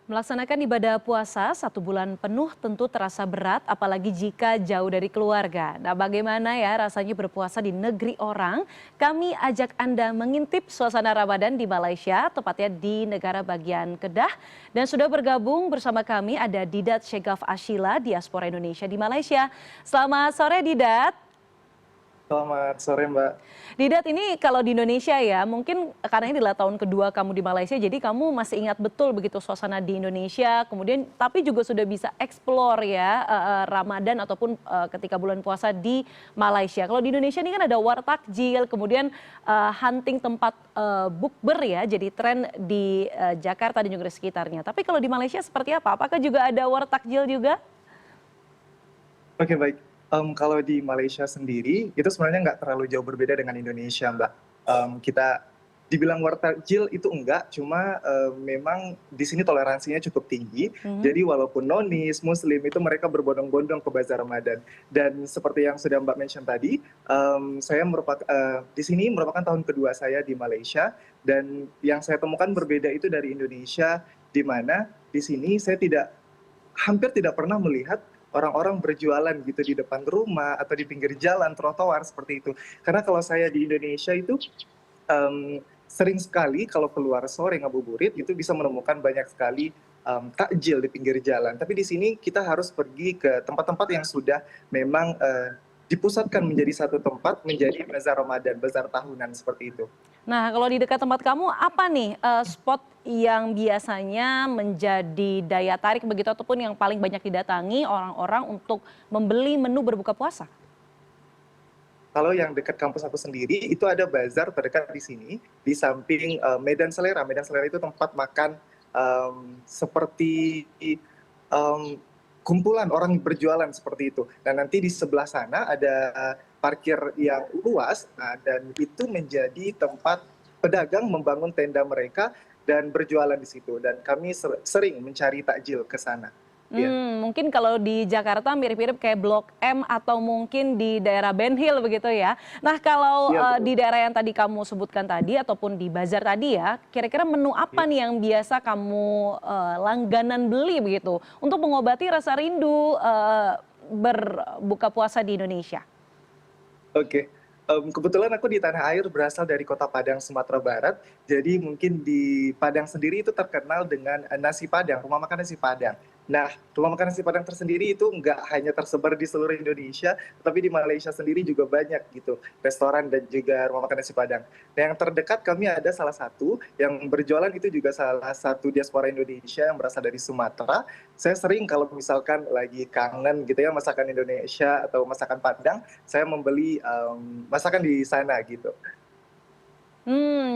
Melaksanakan ibadah puasa 1 bulan penuh tentu terasa berat, apalagi jika jauh dari keluarga. Nah, bagaimana ya rasanya berpuasa di negeri orang? Kami ajak Anda mengintip suasana Ramadan di Malaysia, tepatnya di negara bagian Kedah. Dan sudah bergabung bersama kami ada Didat Syegaf Ashila, diaspora Indonesia di Malaysia. Selamat sore Didat. Selamat sore, Mbak. Didat, ini kalau di Indonesia ya, mungkin karena ini adalah tahun kedua kamu di Malaysia, jadi kamu masih ingat betul begitu suasana di Indonesia, kemudian tapi juga sudah bisa explore ya Ramadan ataupun ketika bulan puasa di Malaysia. Kalau di Indonesia ini kan ada war takjil, kemudian hunting tempat bukber ya, jadi tren di Jakarta dan juga di sekitarnya. Tapi kalau di Malaysia seperti apa? Apakah juga ada war takjil juga? Oke, baik. Kalau di Malaysia sendiri, itu sebenarnya nggak terlalu jauh berbeda dengan Indonesia, Mbak. Kita dibilang war takjil itu enggak, cuma memang di sini toleransinya cukup tinggi. Mhm. Jadi walaupun nonis, muslim, itu mereka berbondong-bondong ke bazar Ramadan. Dan seperti yang sudah Mbak mention tadi, saya di sini merupakan tahun kedua saya di Malaysia. Dan yang saya temukan berbeda itu dari Indonesia, di mana di sini saya hampir tidak pernah melihat orang-orang berjualan gitu di depan rumah atau di pinggir jalan, trotoar seperti itu. Karena kalau saya di Indonesia itu sering sekali kalau keluar sore ngabuburit itu bisa menemukan banyak sekali takjil di pinggir jalan. Tapi di sini kita harus pergi ke tempat-tempat yang sudah memang dipusatkan menjadi satu tempat, menjadi bazar Ramadan, bazar tahunan seperti itu. Nah, kalau di dekat tempat kamu apa nih spot yang biasanya menjadi daya tarik begitu ataupun yang paling banyak didatangi orang-orang untuk membeli menu berbuka puasa? Kalau yang dekat kampus aku sendiri itu ada bazar terdekat di sini, di samping Medan Selera. Medan Selera itu tempat makan seperti em, kumpulan orang berjualan seperti itu. Dan nanti di sebelah sana ada parkir yang luas, nah, dan itu menjadi tempat pedagang membangun tenda mereka dan berjualan di situ. Dan kami sering mencari takjil ke sana. Iya. Mungkin kalau di Jakarta mirip-mirip kayak Blok M atau mungkin di daerah Ben Hill begitu ya. Nah, kalau Iya, betul. di daerah yang tadi kamu sebutkan tadi ataupun di bazar tadi ya, kira-kira menu apa Iya. nih yang biasa kamu langganan beli begitu untuk mengobati rasa rindu berbuka puasa di Indonesia? Oke, kebetulan aku di tanah air berasal dari Kota Padang, Sumatera Barat. Jadi mungkin di Padang sendiri itu terkenal dengan nasi Padang, rumah makan nasi Padang. Nah, rumah makan nasi Padang tersendiri itu nggak hanya tersebar di seluruh Indonesia, tapi di Malaysia sendiri juga banyak gitu, restoran dan juga rumah makan nasi Padang. Nah, yang terdekat kami ada salah satu yang berjualan itu juga salah satu diaspora Indonesia yang berasal dari Sumatera. Saya sering kalau misalkan lagi kangen gitu ya masakan Indonesia atau masakan Padang, saya membeli masakan di sana gitu.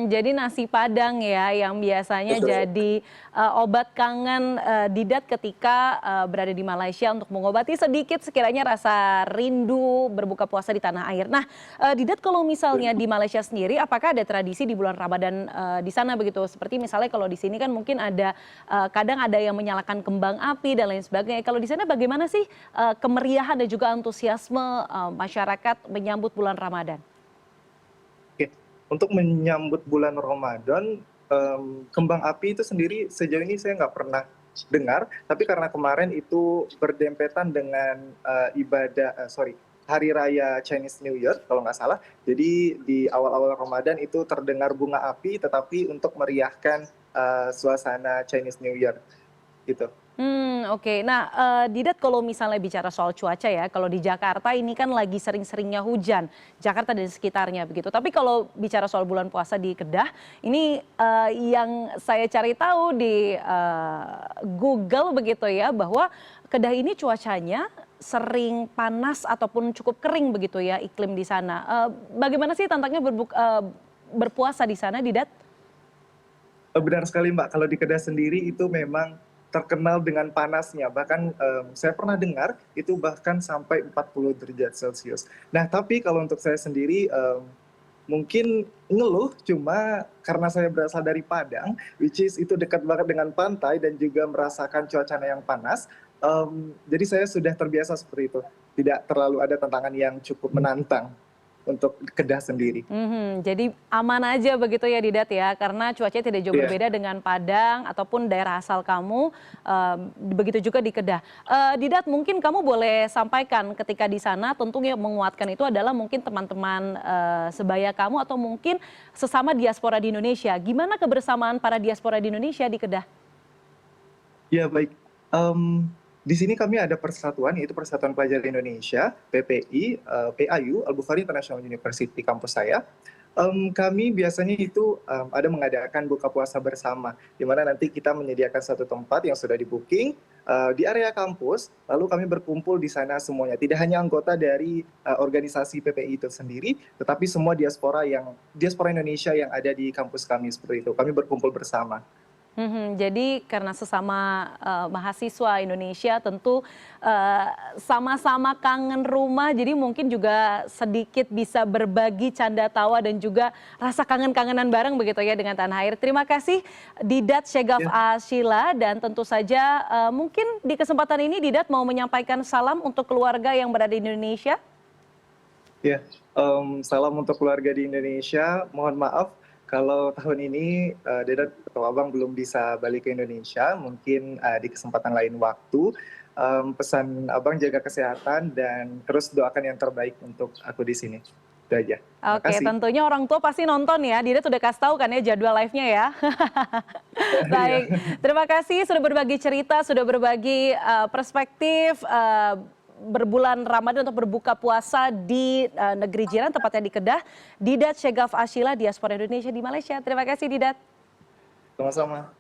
Jadi nasi Padang ya yang biasanya Betul. jadi obat kangen Didat ketika berada di Malaysia untuk mengobati sedikit sekiranya rasa rindu berbuka puasa di tanah air. Nah, Didat kalau misalnya di Malaysia sendiri, apakah ada tradisi di bulan Ramadan di sana begitu? Seperti misalnya kalau di sini kan mungkin ada kadang ada yang menyalakan kembang api dan lain sebagainya. Kalau di sana bagaimana sih kemeriahan dan juga antusiasme masyarakat menyambut bulan Ramadan? Oke, untuk menyambut bulan Ramadan, kembang api itu sendiri sejauh ini saya nggak pernah dengar, tapi karena kemarin itu berdempetan dengan Hari Raya Chinese New Year kalau nggak salah. Jadi di awal-awal Ramadan itu terdengar bunga api, tetapi untuk meriahkan suasana Chinese New Year gitu. Oke. Nah, Didat kalau misalnya bicara soal cuaca ya, kalau di Jakarta ini kan lagi sering-seringnya hujan, Jakarta dan sekitarnya begitu. Tapi kalau bicara soal bulan puasa di Kedah, ini yang saya cari tahu di Google begitu ya, bahwa Kedah ini cuacanya sering panas ataupun cukup kering begitu ya iklim di sana. Bagaimana sih tantangannya berpuasa di sana, Didat? Benar sekali, Mbak, kalau di Kedah sendiri itu memang terkenal dengan panasnya, bahkan saya pernah dengar itu bahkan sampai 40 derajat Celcius. Nah, tapi kalau untuk saya sendiri mungkin ngeluh, cuma karena saya berasal dari Padang, which is itu dekat banget dengan pantai dan juga merasakan cuacanya yang panas, jadi saya sudah terbiasa seperti itu, tidak terlalu ada tantangan yang cukup menantang. untuk Kedah sendiri. Jadi aman aja begitu ya Didat ya, karena cuacanya tidak jauh Iya. berbeda dengan Padang ataupun daerah asal kamu, begitu juga di Kedah. Didat, mungkin kamu boleh sampaikan ketika di sana, tentu yang menguatkan itu adalah mungkin teman-teman sebaya kamu atau mungkin sesama diaspora di Indonesia. Gimana kebersamaan para diaspora di Indonesia di Kedah? Ya baik. Di sini kami ada persatuan, yaitu Persatuan Pelajar Indonesia, PPI, PAU, Al-Bukhari International University kampus saya. Kami biasanya itu ada mengadakan buka puasa bersama, di mana nanti kita menyediakan satu tempat yang sudah di-booking di area kampus, lalu kami berkumpul di sana semuanya. Tidak hanya anggota dari organisasi PPI itu sendiri, tetapi semua diaspora Indonesia yang ada di kampus kami seperti itu. Kami berkumpul bersama. Jadi karena sesama mahasiswa Indonesia tentu sama-sama kangen rumah, jadi mungkin juga sedikit bisa berbagi canda tawa dan juga rasa kangen-kangenan bareng begitu ya dengan tanah air. Terima kasih Didat Syegaf Ya. Ashila, dan tentu saja mungkin di kesempatan ini Didat mau menyampaikan salam untuk keluarga yang berada di Indonesia. Ya, salam untuk keluarga di Indonesia. Mohon maaf kalau tahun ini Dedat atau Abang belum bisa balik ke Indonesia. Mungkin di kesempatan lain waktu. Pesan Abang jaga kesehatan dan terus doakan yang terbaik untuk aku di sini. Itu aja. Terima Oke, kasih. tentunya orang tua pasti nonton ya. Didat udah kasih tahu kan ya jadwal live-nya ya. Iya. Baik, terima kasih sudah berbagi cerita, sudah berbagi perspektif berbulan Ramadan untuk berbuka puasa di negeri jiran, tepatnya di Kedah. Didat Syegaf Ashila, diaspora Indonesia di Malaysia. Terima kasih Didat. Sama-sama.